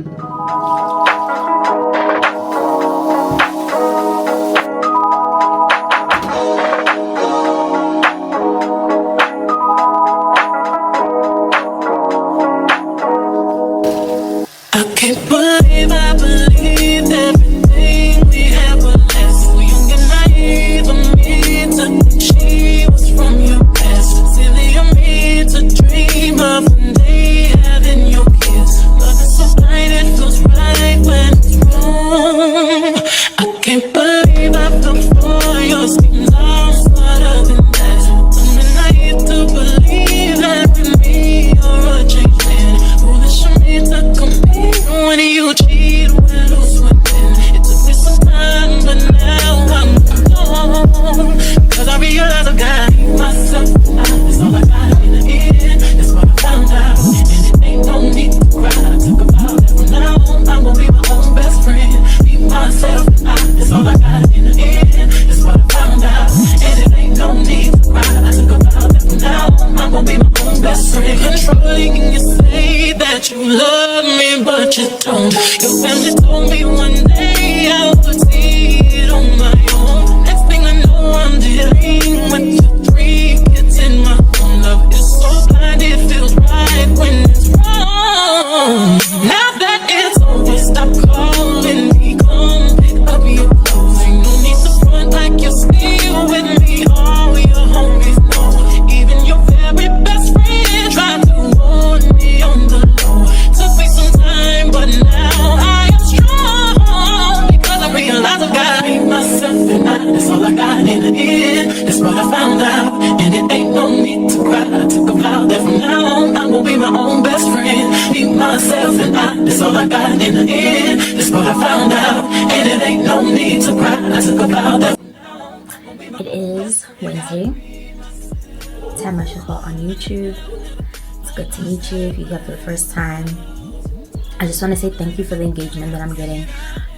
Can't believe I believed everything we had was less. So young and naive of me to think she was from your past. Silly of me to dream of one day having your kiss. Love is so blind, it feels right when it's wrong. I can't believe I fell for your schemes. I'm smarter than that. I'm naive to believe that with me you're a changed man. Foolish of me to compete when you cheat, we'll lose one thing. It took me some time, but now I'm alone. Cause I realize I got myself. That's all I got in the end. That's what I found out. And it ain't no need to cry. I took a vow that from now on I'm gonna be my own best friend. Be myself. That's all I got in the end. That's what I found out. And it ain't no need to cry. I took a vow that from now on I'm gonna be my own best friend. Controlling and you say that you love me, but you don't. Your family told me one day I would see it on my own. Next thing I know, I'm dealing with your 3 kids in my own. Love is so blind, it feels right when it's wrong. Now that it's over, stop calling me. Come pick up your clothes. Ain't no need to front like you're still with me. All your homies know. Even your very best friend tried to warn me on the low. Took me some time, but now I am strong. Because I realize I gotta be myself and that's all I got in the end. That's what I found out. And it ain't no need to cry. I took a vow that from now on I'm gonna be my own best friend. Be myself and that's all I got in the end. That's what I found out. And it ain't no need to cry. I took a vow that from now on I'm gonna be my It is Wednesday. Tamashuko on YouTube. It's good to meet you if you're here for the first time. I just want to say thank you for the engagement that I'm getting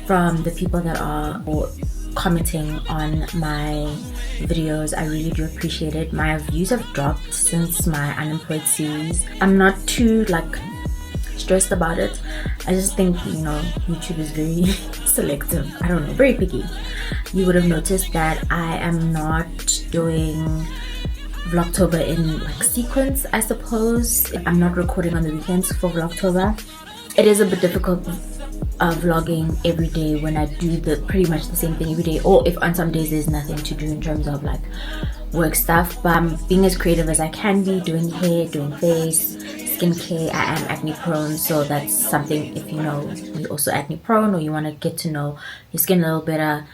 from the people that are commenting on my videos. I really do appreciate it. My views have dropped since my Unemployed series. I'm not too stressed about it. I just think, YouTube is very selective. I don't know, very picky. You would have noticed that I am not doing Vlogtober in sequence, I suppose. I'm not recording on the weekends for Vlogtober. It is a bit difficult vlogging every day when I do pretty much the same thing every day, or if on some days there's nothing to do in terms of work stuff. But I'm being as creative as I can be, doing hair, doing face, skincare. I am acne prone, so that's something. If you're also acne prone or you want to get to know your skin a little better,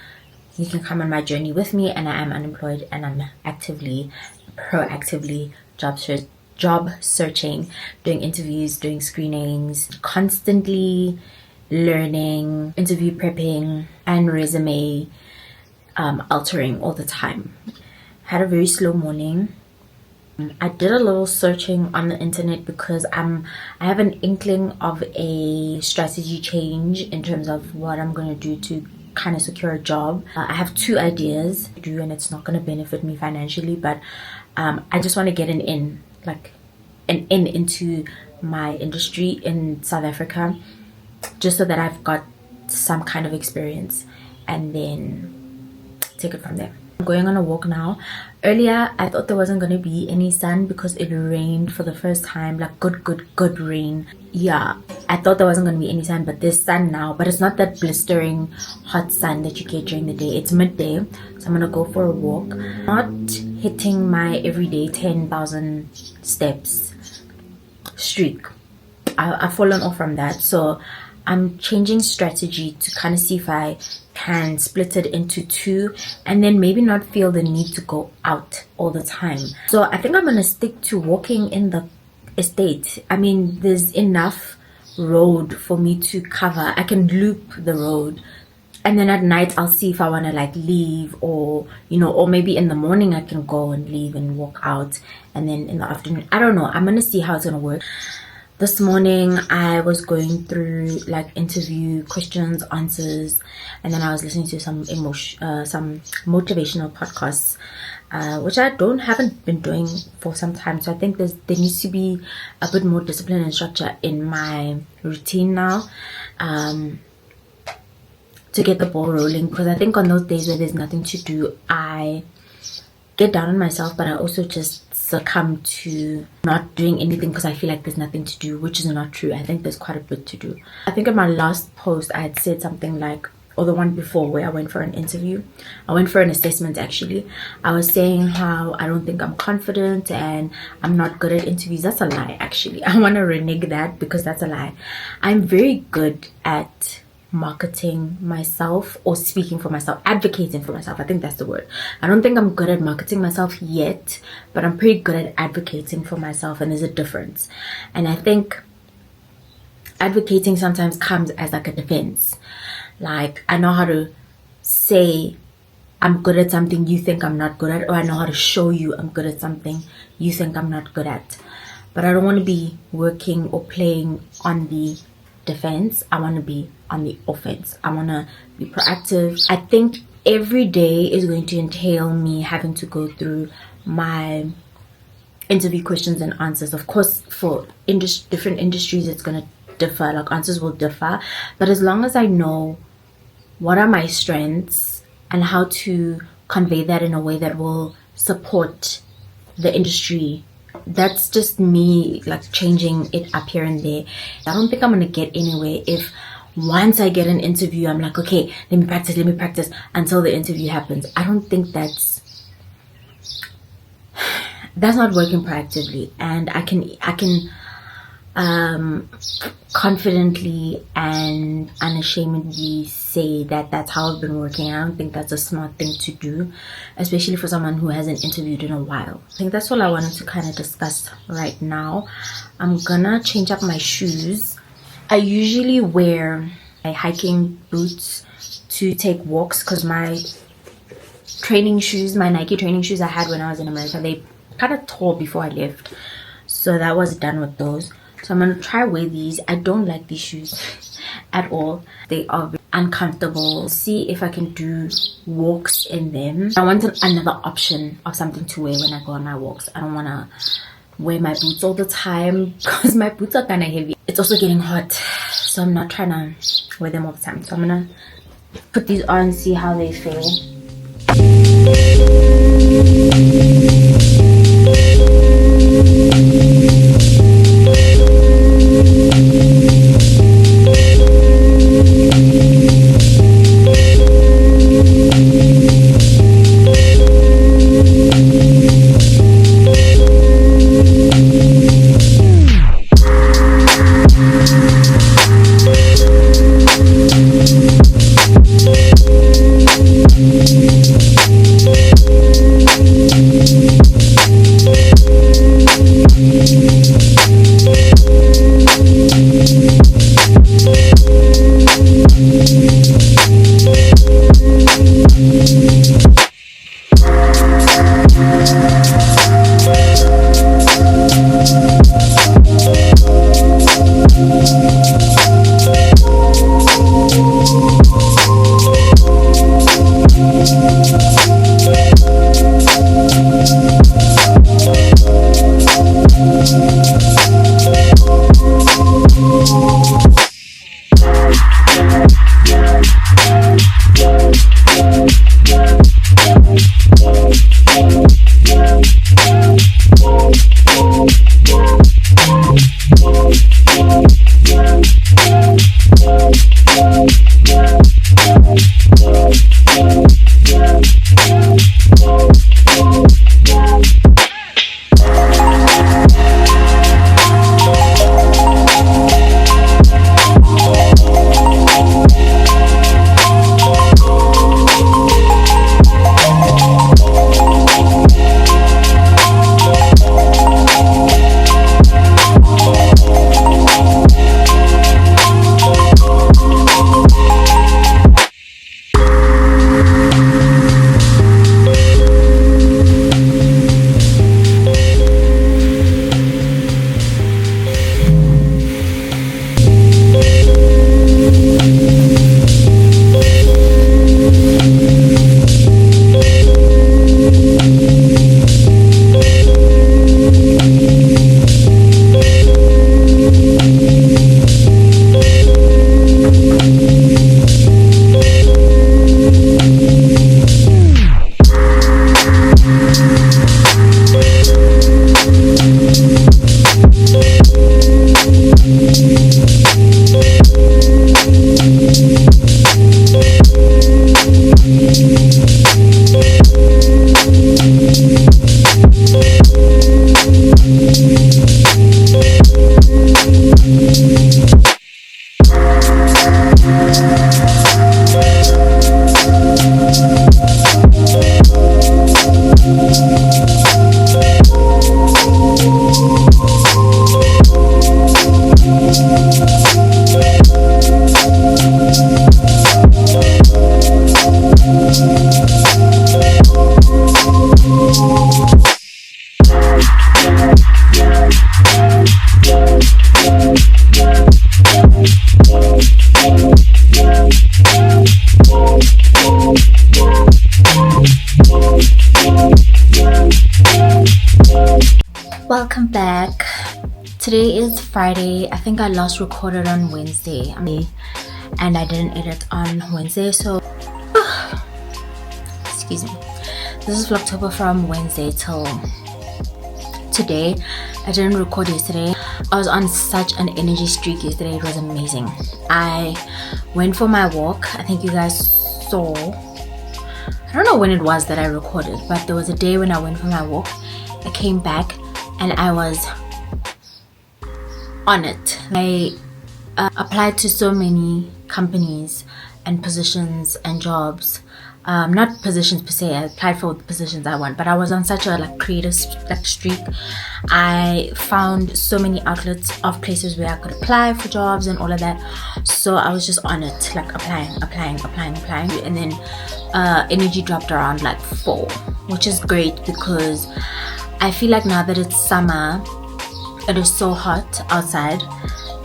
you can come on my journey with me. And I am unemployed and I'm proactively job searching, doing interviews, doing screenings, constantly learning, interview prepping, and resume altering all the time. Had a very slow morning. I did a little searching on the internet because I have an inkling of a strategy change in terms of what I'm going to do to kind of secure a job. I have 2 ideas to do, and it's not going to benefit me financially, but I just want to get an in into my industry in South Africa, just so that I've got some kind of experience and then take it from there. I'm going on a walk now. Earlier I thought there wasn't going to be any sun because it rained for the first time, good rain. Yeah, I thought there wasn't going to be any sun, but there's sun now. But it's not that blistering hot sun that you get during the day. It's midday, so I'm gonna go for a walk. Not hitting my everyday 10,000 steps streak. I've fallen off from that, so I'm changing strategy to kind of see if I can split it into 2 and then maybe not feel the need to go out all the time. So I think I'm gonna stick to walking in the estate. I mean, there's enough road for me to cover. I can loop the road, and then at night I'll see if I want to leave, or or maybe in the morning I can go and leave and walk out, and then in the afternoon, I don't know. I'm gonna see how it's gonna work. This morning I was going through interview questions, answers, and then I was listening to some motivational podcasts. which I haven't been doing for some time. So I think there needs to be a bit more discipline and structure in my routine now, to get the ball rolling, because I think on those days where there's nothing to do, I get down on myself, but I also just succumb to not doing anything because I feel like there's nothing to do, which is not true. I think there's quite a bit to do. I think in my last post I had said something like, or the one before where I went for an interview, I went for an assessment actually, I was saying how I don't think I'm confident and I'm not good at interviews. That's a lie actually. I want to renege that because that's a lie. I'm very good at marketing myself, or speaking for myself, advocating for myself. I think that's the word. I don't think I'm good at marketing myself yet, but I'm pretty good at advocating for myself, and there's a difference. And I think advocating sometimes comes as like a defense. Like, I know how to say I'm good at something you think I'm not good at, or I know how to show you I'm good at something you think I'm not good at. But I don't want to be working or playing on the defense. I want to be on the offense. I want to be proactive. I think every day is going to entail me having to go through my interview questions and answers. Of course, for different industries, it's going to differ. Like, answers will differ. But as long as I know what are my strengths and how to convey that in a way that will support the industry, that's just me like changing it up here and there. I don't think I'm gonna get anywhere if once I get an interview I'm like, okay, let me practice until the interview happens. I don't think that's not working proactively. And I can confidently and unashamedly say that that's how I've been working. I don't think that's a smart thing to do, especially for someone who hasn't interviewed in a while. I think that's all I wanted to kind of discuss right now. I'm gonna change up my shoes. I usually wear my hiking boots to take walks because my training shoes, my Nike training shoes I had when I was in America, they kind of tore before I left, so that was done with those. So I'm gonna try wear these. I don't like these shoes at all. They are uncomfortable. See if I can do walks in them. I want another option of something to wear when I go on my walks. I don't want to wear my boots all the time because my boots are kind of heavy. It's also getting hot, so I'm not trying to wear them all the time. So I'm gonna put these on and see how they feel. Welcome back. Today is Friday. I think I last recorded on Wednesday. And I didn't edit on Wednesday, so excuse me. This is Vlogtober from Wednesday till today. I didn't record yesterday. I was on such an energy streak yesterday. It was amazing. I went for my walk. I think you guys saw. I don't know when it was that I recorded, but there was a day when I went for my walk. I came back and I was on it. I applied to so many companies and positions and jobs. Not positions per se, I applied for the positions I want, but I was on such a creative streak. I found so many outlets of places where I could apply for jobs and all of that. So I was just on it, applying. And then energy dropped around 4, which is great because I feel like now that it's summer, it is so hot outside.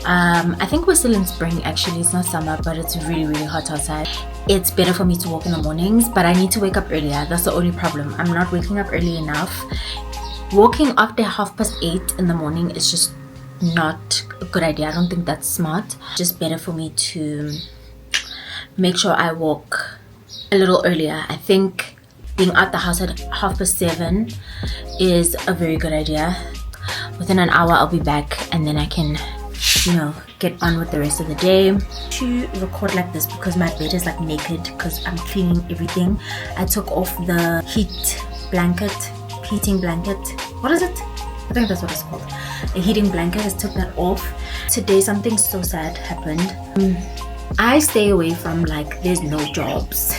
I think we're still in spring actually. It's not summer, but it's really, really hot outside. It's better for me to walk in the mornings, but I need to wake up earlier. That's the only problem. I'm not waking up early enough. Walking after 8:30 in the morning is just not a good idea. I don't think that's smart. Just better for me to make sure I walk a little earlier. I think being out the house at 7:30 is a very good idea. Within an hour I'll be back and then I can get on with the rest of the day. To record like this because my bed is naked because I'm cleaning everything. I took off the heating blanket. What is it? I think that's what it's called. A heating blanket. I took that off. Today something so sad happened. I stay away from there's no jobs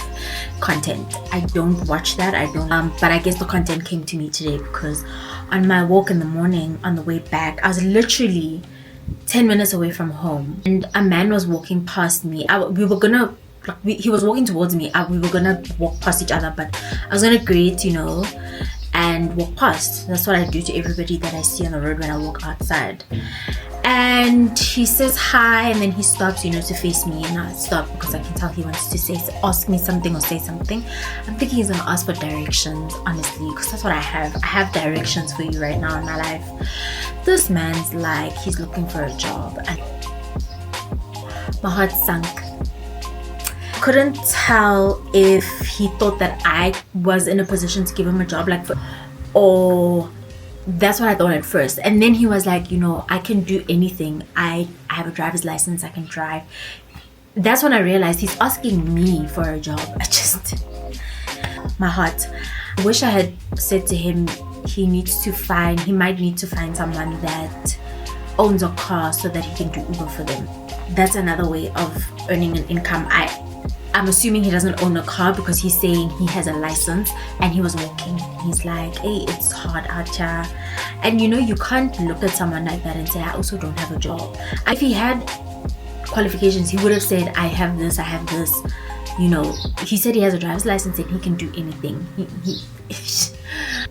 content. I don't watch that. I don't but I guess the content came to me today because on my walk in the morning on the way back, I was literally 10 minutes away from home and a man was walking past me. We were gonna he was walking towards me. We were gonna walk past each other, but I was gonna greet and walk past. That's what I do to everybody that I see on the road when I walk outside. And he says hi and then he stops to face me, and I stop because I can tell he wants to ask me something or say something. I'm thinking he's gonna ask for directions, honestly, because that's what I have directions for you right now in my life. This man's he's looking for a job and my heart sunk. Couldn't tell if he thought that I was in a position to give him a job or that's what I thought at first. And then he was like, I can do anything. I have a driver's license, I can drive. That's when I realized he's asking me for a job. My heart. I wish I had said to him he might need to find someone that owns a car so that he can do Uber for them. That's another way of earning an income. I'm assuming he doesn't own a car because he's saying he has a license and he was walking. He's like, hey, it's hard out here. And you can't look at someone like that and say, I also don't have a job. If he had qualifications, he would have said, I have this. He said he has a driver's license and he can do anything.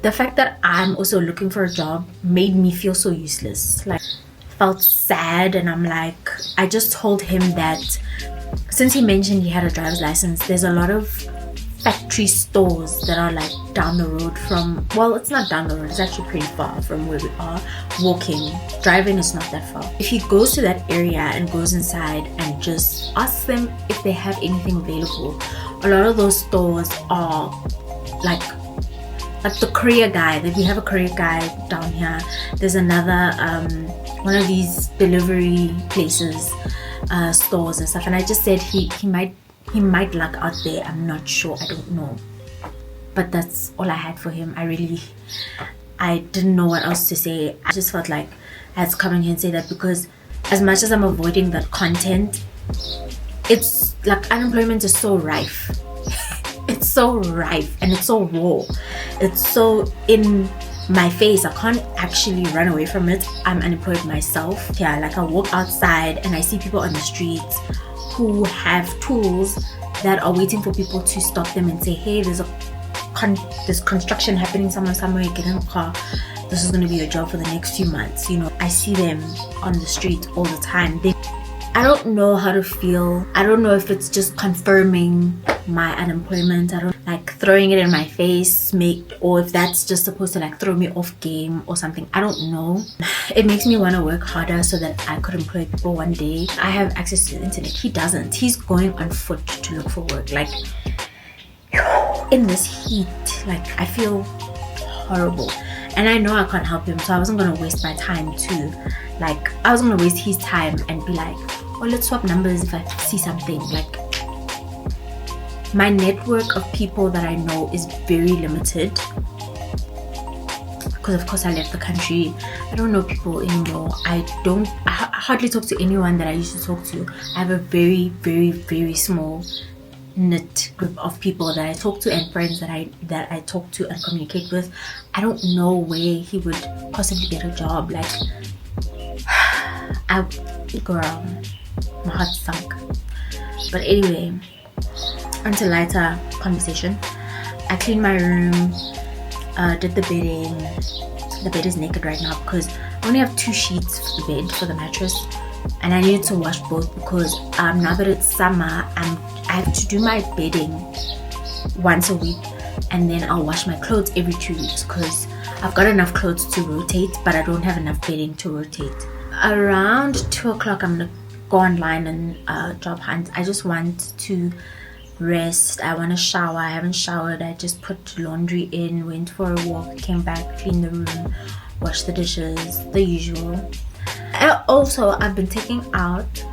The fact that I'm also looking for a job made me feel so useless. Felt sad, and I'm I just told him that since he mentioned he had a driver's license, there's a lot of factory stores that are down the road from, well, it's not down the road, it's actually pretty far from where we are. Driving is not that far. If he goes to that area and goes inside and just asks them if they have anything available, a lot of those stores are the courier guy. We have a courier guy down here. There's another one of these delivery places, stores and stuff, and I just said he might luck out there. I'm not sure, I don't know, but that's all I had for him. I didn't know what else to say. I just felt like I had to come in here and say that because as much as I'm avoiding that content, it's like unemployment is so rife. It's so rife and it's so raw. It's so in my face. I can't actually run away from it. I'm unemployed myself. Yeah, like I walk outside and I see people on the streets who have tools that are waiting for people to stop them and say, hey, there's construction happening somewhere, get in a car, this is going to be your job for the next few months. You know, I see them on the street all the time. I don't know how to feel. I don't know if it's just confirming my unemployment. I don't like throwing it in my face, or if that's just supposed to like throw me off game or something. I don't know. It makes me want to work harder so that I could employ people one day. I have access to the internet. He doesn't. He's going on foot to look for work. Like in this heat, like I feel horrible. And I know I can't help him, so I wasn't gonna waste my time too. Like I was gonna waste his time and be like, oh, let's swap numbers if I see something. Like my network of people that I know is very limited because of course I left the country. I don't know people anymore. I hardly talk to anyone that I used to talk to. I have a very, very, very small knit group of people that I talk to and friends that I talk to and communicate with. I don't know where he would possibly get a job. Like girl, my heart sunk. But anyway, onto lighter conversation. I cleaned my room, did the bedding. The bed is naked right now because I only have 2 sheets for the bed, for the mattress, and I needed to wash both because now that it's summer, I have to do my bedding once a week, and then I'll wash my clothes every 2 weeks because I've got enough clothes to rotate, but I don't have enough bedding to rotate. Around 2 o'clock, I'm gonna go online and job hunt. I just want to rest. I want to shower. I haven't showered. I just put laundry in, went for a walk, came back, cleaned the room, washed the dishes, the usual. I've been taking out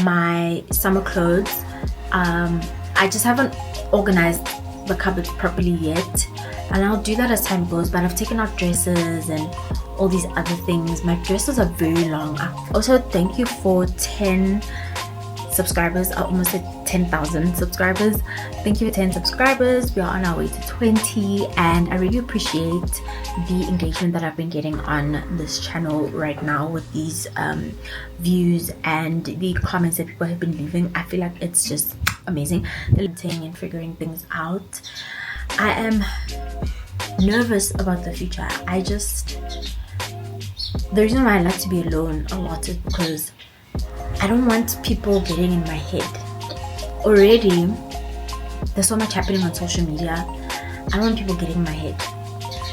my summer clothes. I just haven't organized the cupboard properly yet, and I'll do that as time goes. But I've taken out dresses and all these other things. My dresses are very long. Also, thank you for 10 subscribers. I almost hit 10,000 subscribers. Thank you for 10 subscribers. We are on our way to 20, and I really appreciate the engagement that I've been getting on this channel right now with these views and the comments that people have been leaving. I feel like it's just amazing, and figuring things out. I am nervous about the future. The reason why I like to be alone a lot is because I don't want people getting in my head. Already, there's so much happening on social media. I don't want people getting in my head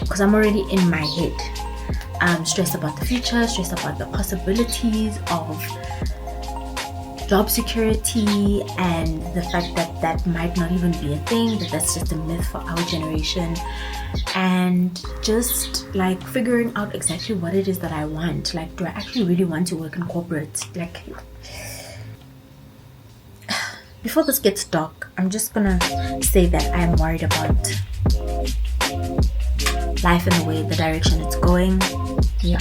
because I'm already in my head. I'm stressed about the future, stressed about the possibilities of job security and the fact that that might not even be a thing, that's just a myth for our generation. And just like figuring out exactly what it is that I want. Like, do I actually really want to work in corporate? Like, before this gets dark, I'm just gonna say that I am worried about life and the direction it's going. Yeah.